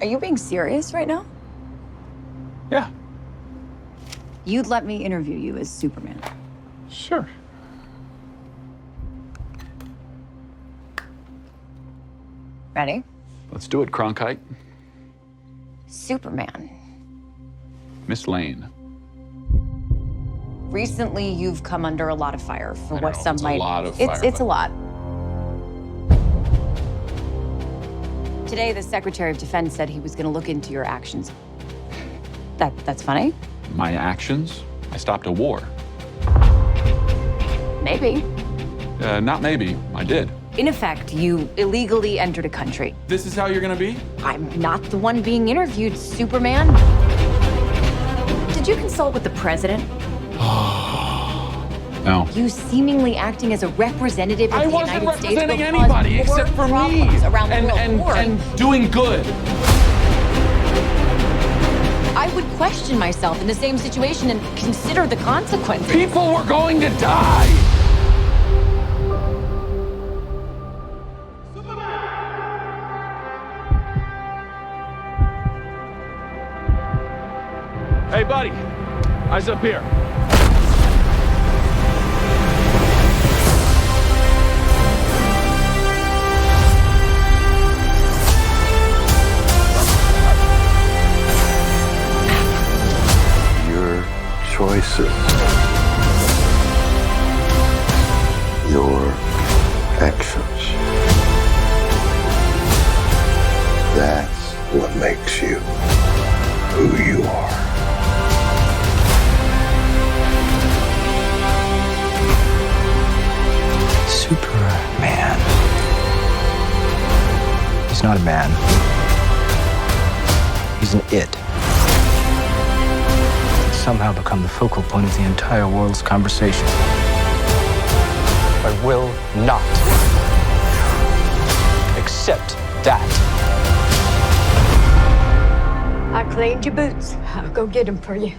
Are you being serious right now? Yeah. You'd let me interview you as Superman. Sure. Ready? Let's do it, Cronkite. Superman. Miss Lane. Recently, you've come under a lot of fire for I what know, some it's a might. lot of fire, It's but- a lot. Today, the Secretary of Defense said he was going to look into your actions. That's funny? My actions? I stopped a war. Maybe. Not maybe. I did. In effect, you illegally entered a country. This is how you're gonna be? I'm not the one being interviewed, Superman. Did you consult with the president? No. You seemingly acting as a representative of I the wasn't United States representing will cause anybody more except for me. problems around the world. And doing good. I would question myself in the same situation and consider the consequences. People were going to die. Hey, buddy. Eyes up here. Your choices, your actions. That's what makes you who you are. Superman. He's not a man. He's an it. He's somehow become the focal point of the entire world's conversation. I will not accept that. I cleaned your boots. I'll go get them for you.